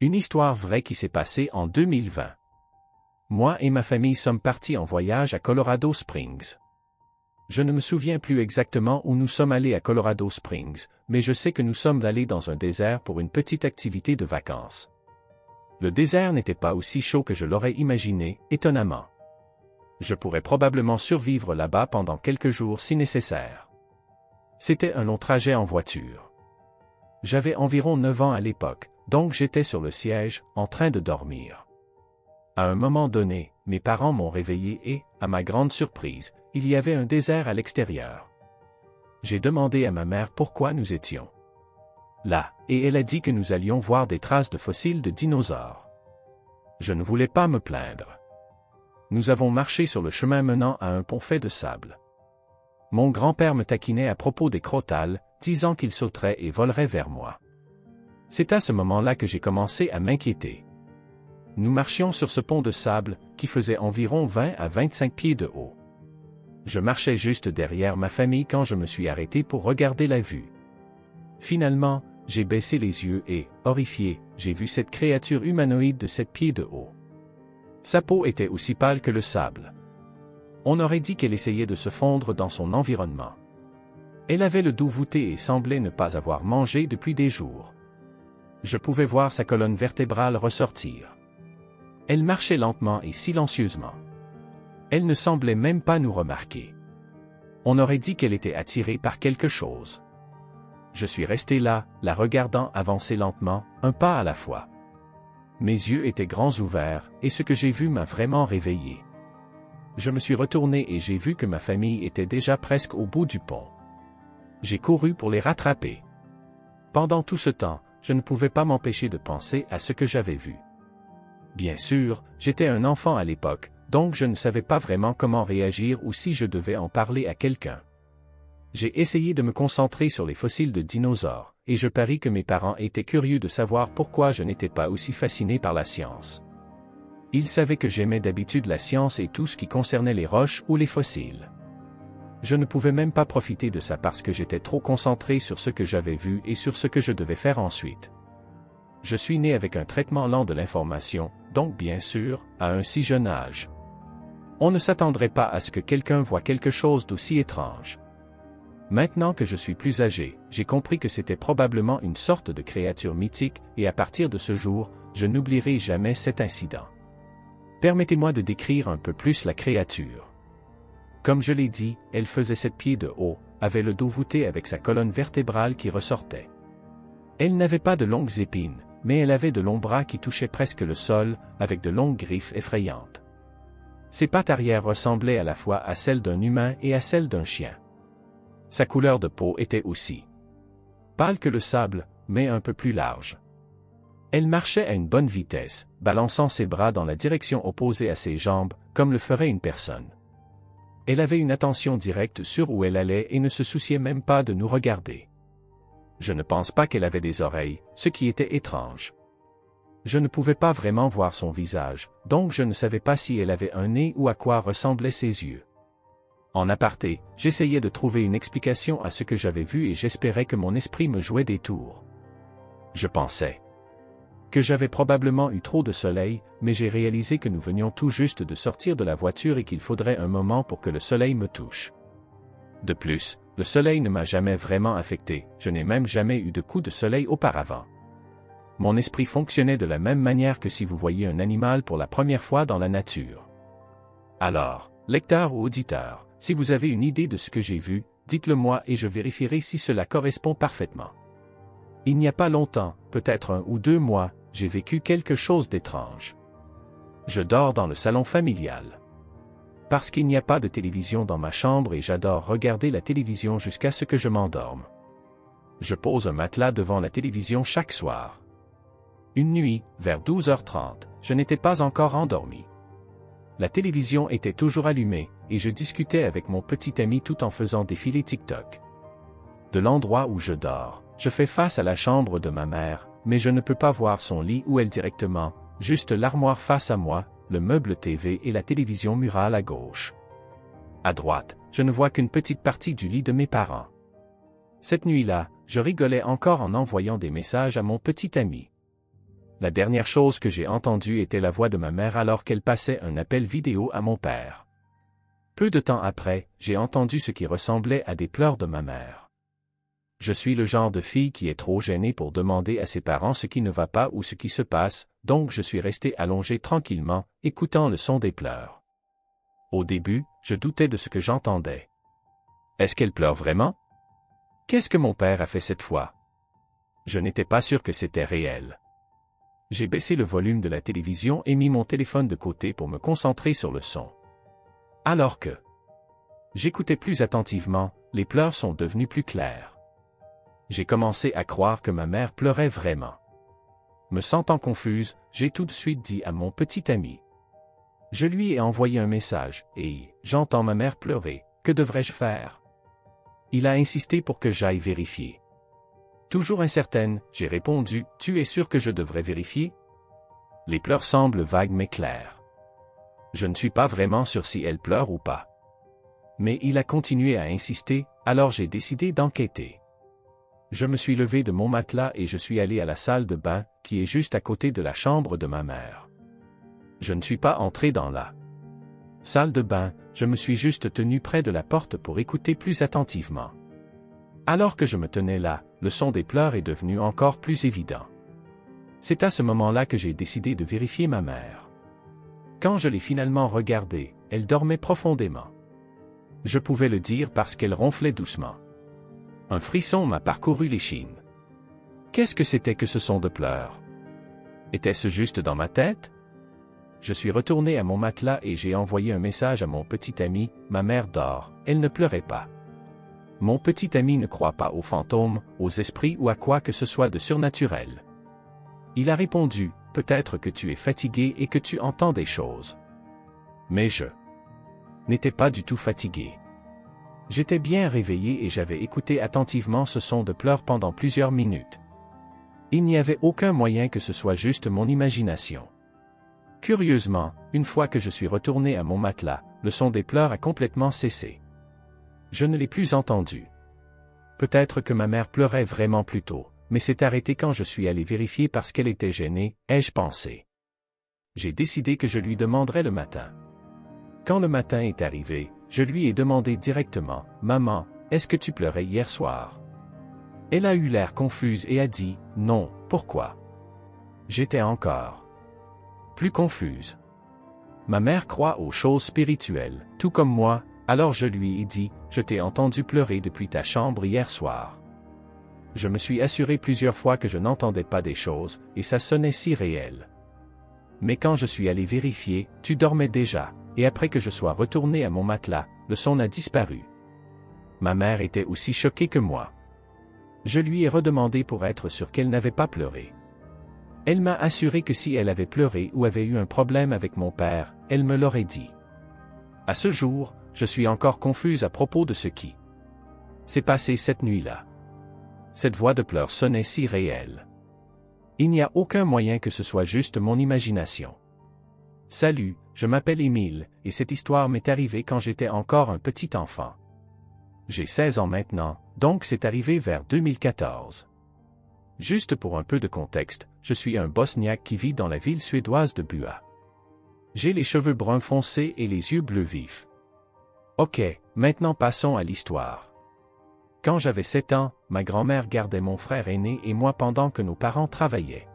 Une histoire vraie qui s'est passée en 2020. Moi et ma famille sommes partis en voyage à Colorado Springs. Je ne me souviens plus exactement où nous sommes allés à Colorado Springs, mais je sais que nous sommes allés dans un désert pour une petite activité de vacances. Le désert n'était pas aussi chaud que je l'aurais imaginé, étonnamment. Je pourrais probablement survivre là-bas pendant quelques jours si nécessaire. C'était un long trajet en voiture. J'avais environ 9 ans à l'époque, donc j'étais sur le siège, en train de dormir. À un moment donné, mes parents m'ont réveillé et, à ma grande surprise, il y avait un désert à l'extérieur. J'ai demandé à ma mère pourquoi nous étions là, et elle a dit que nous allions voir des traces de fossiles de dinosaures. Je ne voulais pas me plaindre. Nous avons marché sur le chemin menant à un pont fait de sable. Mon grand-père me taquinait à propos des crotales, disant qu'il sauterait et volerait vers moi. C'est à ce moment-là que j'ai commencé à m'inquiéter. Nous marchions sur ce pont de sable, qui faisait environ 20 à 25 pieds de haut. Je marchais juste derrière ma famille quand je me suis arrêté pour regarder la vue. Finalement, j'ai baissé les yeux et, horrifié, j'ai vu cette créature humanoïde de 7 pieds de haut. Sa peau était aussi pâle que le sable. On aurait dit qu'elle essayait de se fondre dans son environnement. Elle avait le dos voûté et semblait ne pas avoir mangé depuis des jours. Je pouvais voir sa colonne vertébrale ressortir. Elle marchait lentement et silencieusement. Elle ne semblait même pas nous remarquer. On aurait dit qu'elle était attirée par quelque chose. Je suis resté là, la regardant avancer lentement, un pas à la fois. Mes yeux étaient grands ouverts, et ce que j'ai vu m'a vraiment réveillé. Je me suis retourné et j'ai vu que ma famille était déjà presque au bout du pont. J'ai couru pour les rattraper. Pendant tout ce temps, je ne pouvais pas m'empêcher de penser à ce que j'avais vu. Bien sûr, j'étais un enfant à l'époque, donc je ne savais pas vraiment comment réagir ou si je devais en parler à quelqu'un. J'ai essayé de me concentrer sur les fossiles de dinosaures, et je parie que mes parents étaient curieux de savoir pourquoi je n'étais pas aussi fasciné par la science. Ils savaient que j'aimais d'habitude la science et tout ce qui concernait les roches ou les fossiles. Je ne pouvais même pas profiter de ça parce que j'étais trop concentré sur ce que j'avais vu et sur ce que je devais faire ensuite. Je suis né avec un traitement lent de l'information, donc bien sûr, à un si jeune âge. On ne s'attendrait pas à ce que quelqu'un voie quelque chose d'aussi étrange. Maintenant que je suis plus âgé, j'ai compris que c'était probablement une sorte de créature mythique, et à partir de ce jour, je n'oublierai jamais cet incident. Permettez-moi de décrire un peu plus la créature. Comme je l'ai dit, elle faisait 7 pieds de haut, avait le dos voûté avec sa colonne vertébrale qui ressortait. Elle n'avait pas de longues épines, mais elle avait de longs bras qui touchaient presque le sol, avec de longues griffes effrayantes. Ses pattes arrière ressemblaient à la fois à celles d'un humain et à celles d'un chien. Sa couleur de peau était aussi pâle que le sable, mais un peu plus large. Elle marchait à une bonne vitesse, balançant ses bras dans la direction opposée à ses jambes, comme le ferait une personne. Elle avait une attention directe sur où elle allait et ne se souciait même pas de nous regarder. Je ne pense pas qu'elle avait des oreilles, ce qui était étrange. Je ne pouvais pas vraiment voir son visage, donc je ne savais pas si elle avait un nez ou à quoi ressemblaient ses yeux. En aparté, j'essayais de trouver une explication à ce que j'avais vu et j'espérais que mon esprit me jouait des tours. Je pensais que j'avais probablement eu trop de soleil, mais j'ai réalisé que nous venions tout juste de sortir de la voiture et qu'il faudrait un moment pour que le soleil me touche. De plus, le soleil ne m'a jamais vraiment affecté, je n'ai même jamais eu de coup de soleil auparavant. Mon esprit fonctionnait de la même manière que si vous voyiez un animal pour la première fois dans la nature. Alors, lecteur ou auditeur, si vous avez une idée de ce que j'ai vu, dites-le moi et je vérifierai si cela correspond parfaitement. Il n'y a pas longtemps, peut-être 1 ou 2 mois, j'ai vécu quelque chose d'étrange. Je dors dans le salon familial. Parce qu'il n'y a pas de télévision dans ma chambre et j'adore regarder la télévision jusqu'à ce que je m'endorme. Je pose un matelas devant la télévision chaque soir. Une nuit, vers 12h30, je n'étais pas encore endormi. La télévision était toujours allumée, et je discutais avec mon petit ami tout en faisant défiler TikTok. De l'endroit où je dors, je fais face à la chambre de ma mère, mais je ne peux pas voir son lit ou elle directement, juste l'armoire face à moi, le meuble TV et la télévision murale à gauche. À droite, je ne vois qu'une petite partie du lit de mes parents. Cette nuit-là, je rigolais encore en envoyant des messages à mon petit ami. La dernière chose que j'ai entendue était la voix de ma mère alors qu'elle passait un appel vidéo à mon père. Peu de temps après, j'ai entendu ce qui ressemblait à des pleurs de ma mère. Je suis le genre de fille qui est trop gênée pour demander à ses parents ce qui ne va pas ou ce qui se passe, donc je suis resté allongé tranquillement, écoutant le son des pleurs. Au début, je doutais de ce que j'entendais. Est-ce qu'elle pleure vraiment? Qu'est-ce que mon père a fait cette fois? Je n'étais pas sûr que c'était réel. J'ai baissé le volume de la télévision et mis mon téléphone de côté pour me concentrer sur le son. Alors que j'écoutais plus attentivement, les pleurs sont devenus plus clairs. J'ai commencé à croire que ma mère pleurait vraiment. Me sentant confuse, j'ai tout de suite dit à mon petit ami. Je lui ai envoyé un message, et « J'entends ma mère pleurer, que devrais-je faire ?» Il a insisté pour que j'aille vérifier. Toujours incertaine, j'ai répondu « Tu es sûr que je devrais vérifier ?» Les pleurs semblent vagues mais claires. Je ne suis pas vraiment sûr si elle pleure ou pas. Mais il a continué à insister, alors j'ai décidé d'enquêter. Je me suis levé de mon matelas et je suis allé à la salle de bain, qui est juste à côté de la chambre de ma mère. Je ne suis pas entré dans la salle de bain, je me suis juste tenu près de la porte pour écouter plus attentivement. Alors que je me tenais là, le son des pleurs est devenu encore plus évident. C'est à ce moment-là que j'ai décidé de vérifier ma mère. Quand je l'ai finalement regardée, elle dormait profondément. Je pouvais le dire parce qu'elle ronflait doucement. Un frisson m'a parcouru l'échine. Qu'est-ce que c'était que ce son de pleurs? Était-ce juste dans ma tête? Je suis retourné à mon matelas et j'ai envoyé un message à mon petit ami, ma mère dort, elle ne pleurait pas. Mon petit ami ne croit pas aux fantômes, aux esprits ou à quoi que ce soit de surnaturel. Il a répondu, peut-être que tu es fatigué et que tu entends des choses. Mais je n'étais pas du tout fatigué. J'étais bien réveillé et j'avais écouté attentivement ce son de pleurs pendant plusieurs minutes. Il n'y avait aucun moyen que ce soit juste mon imagination. Curieusement, une fois que je suis retourné à mon matelas, le son des pleurs a complètement cessé. Je ne l'ai plus entendu. Peut-être que ma mère pleurait vraiment plus tôt, mais s'est arrêtée quand je suis allé vérifier parce qu'elle était gênée, ai-je pensé. J'ai décidé que je lui demanderais le matin. Quand le matin est arrivé, je lui ai demandé directement, « Maman, est-ce que tu pleurais hier soir ?» Elle a eu l'air confuse et a dit, « Non, pourquoi ?» J'étais encore plus confuse. Ma mère croit aux choses spirituelles, tout comme moi, alors je lui ai dit, « Je t'ai entendu pleurer depuis ta chambre hier soir. » Je me suis assuré plusieurs fois que je n'entendais pas des choses, et ça sonnait si réel. Mais quand je suis allé vérifier, tu dormais déjà, et après que je sois retourné à mon matelas, le son a disparu. Ma mère était aussi choquée que moi. Je lui ai redemandé pour être sûr qu'elle n'avait pas pleuré. Elle m'a assuré que si elle avait pleuré ou avait eu un problème avec mon père, elle me l'aurait dit. À ce jour, je suis encore confuse à propos de ce qui s'est passé cette nuit-là. Cette voix de pleurs sonnait si réelle. Il n'y a aucun moyen que ce soit juste mon imagination. Salut, je m'appelle Émile, et cette histoire m'est arrivée quand j'étais encore un petit enfant. J'ai 16 ans maintenant, donc c'est arrivé vers 2014. Juste pour un peu de contexte, je suis un Bosniaque qui vit dans la ville suédoise de Bua. J'ai les cheveux bruns foncés et les yeux bleus vifs. Ok, maintenant passons à l'histoire. Quand j'avais 7 ans, ma grand-mère gardait mon frère aîné et moi pendant que nos parents travaillaient.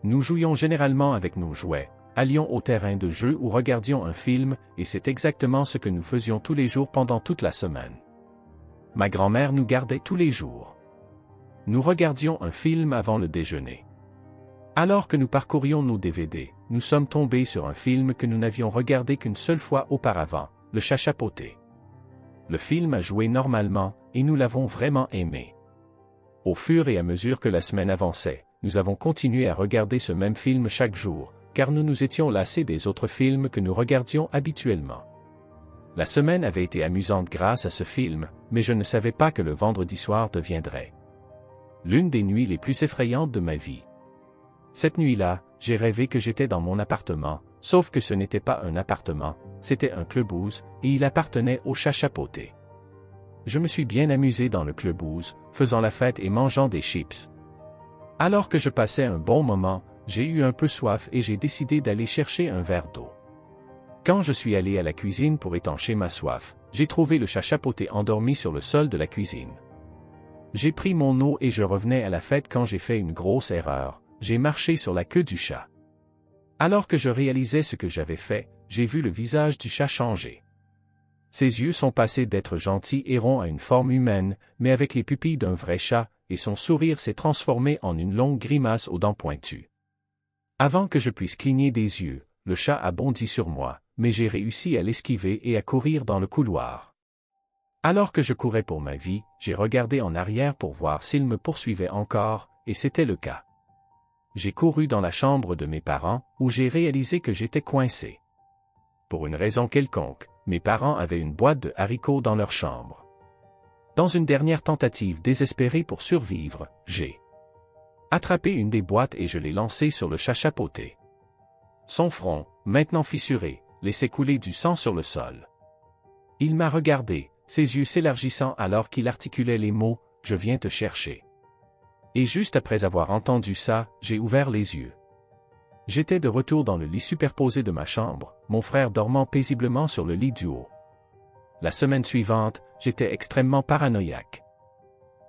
Nous jouions généralement avec nos jouets, allions au terrain de jeu ou regardions un film, et c'est exactement ce que nous faisions tous les jours pendant toute la semaine. Ma grand-mère nous gardait tous les jours. Nous regardions un film avant le déjeuner. Alors que nous parcourions nos DVD, nous sommes tombés sur un film que nous n'avions regardé qu'une seule fois auparavant, Le Chat Chapeauté. Le film a joué normalement, et nous l'avons vraiment aimé. Au fur et à mesure que la semaine avançait, nous avons continué à regarder ce même film chaque jour, car nous nous étions lassés des autres films que nous regardions habituellement. La semaine avait été amusante grâce à ce film, mais je ne savais pas que le vendredi soir deviendrait l'une des nuits les plus effrayantes de ma vie. Cette nuit-là, j'ai rêvé que j'étais dans mon appartement, sauf que ce n'était pas un appartement, c'était un clubhouse, et il appartenait au Chat Chapeauté. Je me suis bien amusé dans le clubhouse, faisant la fête et mangeant des chips. Alors que je passais un bon moment, J'ai eu un peu soif et j'ai décidé d'aller chercher un verre d'eau. Quand je suis allé à la cuisine pour étancher ma soif, j'ai trouvé le chat chapeauté endormi sur le sol de la cuisine. J'ai pris mon eau et je revenais à la fête quand j'ai fait une grosse erreur, j'ai marché sur la queue du chat. Alors que je réalisais ce que j'avais fait, j'ai vu le visage du chat changer. Ses yeux sont passés d'être gentils et ronds à une forme humaine, mais avec les pupilles d'un vrai chat, et son sourire s'est transformé en une longue grimace aux dents pointues. Avant que je puisse cligner des yeux, le chat a bondi sur moi, mais j'ai réussi à l'esquiver et à courir dans le couloir. Alors que je courais pour ma vie, j'ai regardé en arrière pour voir s'il me poursuivait encore, et c'était le cas. J'ai couru dans la chambre de mes parents, où j'ai réalisé que j'étais coincé. Pour une raison quelconque, mes parents avaient une boîte de haricots dans leur chambre. Dans une dernière tentative désespérée pour survivre, j'ai attrapé une des boîtes et je l'ai lancée sur le chat chapeauté. Son front, maintenant fissuré, laissait couler du sang sur le sol. Il m'a regardé, ses yeux s'élargissant alors qu'il articulait les mots « Je viens te chercher ». Et juste après avoir entendu ça, j'ai ouvert les yeux. J'étais de retour dans le lit superposé de ma chambre, mon frère dormant paisiblement sur le lit du haut. La semaine suivante, j'étais extrêmement paranoïaque.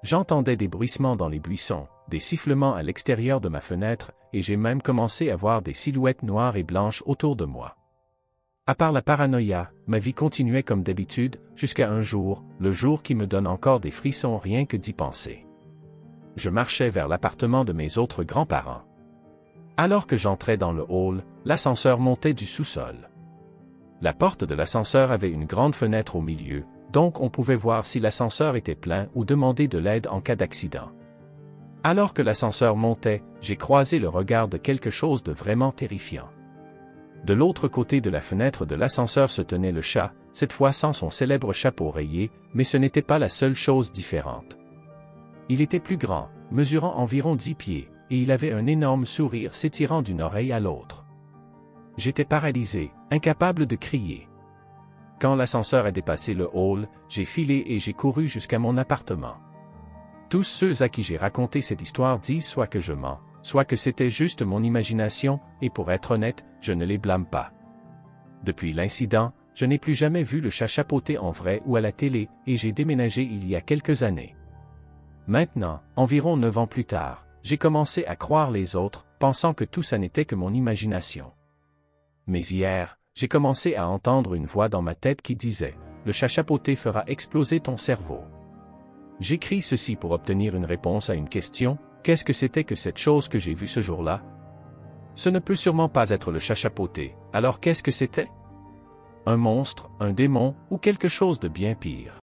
J'entendais des bruissements dans les buissons, des sifflements à l'extérieur de ma fenêtre, et j'ai même commencé à voir des silhouettes noires et blanches autour de moi. À part la paranoïa, ma vie continuait comme d'habitude, jusqu'à un jour, le jour qui me donne encore des frissons rien que d'y penser. Je marchais vers l'appartement de mes autres grands-parents. Alors que j'entrais dans le hall, l'ascenseur montait du sous-sol. La porte de l'ascenseur avait une grande fenêtre au milieu, donc on pouvait voir si l'ascenseur était plein ou demander de l'aide en cas d'accident. Alors que l'ascenseur montait, j'ai croisé le regard de quelque chose de vraiment terrifiant. De l'autre côté de la fenêtre de l'ascenseur se tenait le chat, cette fois sans son célèbre chapeau rayé, mais ce n'était pas la seule chose différente. Il était plus grand, mesurant environ 10 pieds, et il avait un énorme sourire s'étirant d'une oreille à l'autre. J'étais paralysé, incapable de crier. Quand l'ascenseur a dépassé le hall, j'ai filé et j'ai couru jusqu'à mon appartement. Tous ceux à qui j'ai raconté cette histoire disent soit que je mens, soit que c'était juste mon imagination, et pour être honnête, je ne les blâme pas. Depuis l'incident, je n'ai plus jamais vu le chat chapeauté en vrai ou à la télé, et j'ai déménagé il y a quelques années. Maintenant, environ 9 ans plus tard, j'ai commencé à croire les autres, pensant que tout ça n'était que mon imagination. Mais hier, j'ai commencé à entendre une voix dans ma tête qui disait « Le chat chapeauté fera exploser ton cerveau ». J'écris ceci pour obtenir une réponse à une question, qu'est-ce que c'était que cette chose que j'ai vue ce jour-là? Ce ne peut sûrement pas être le chat chapeauté, alors qu'est-ce que c'était? Un monstre, un démon, ou quelque chose de bien pire?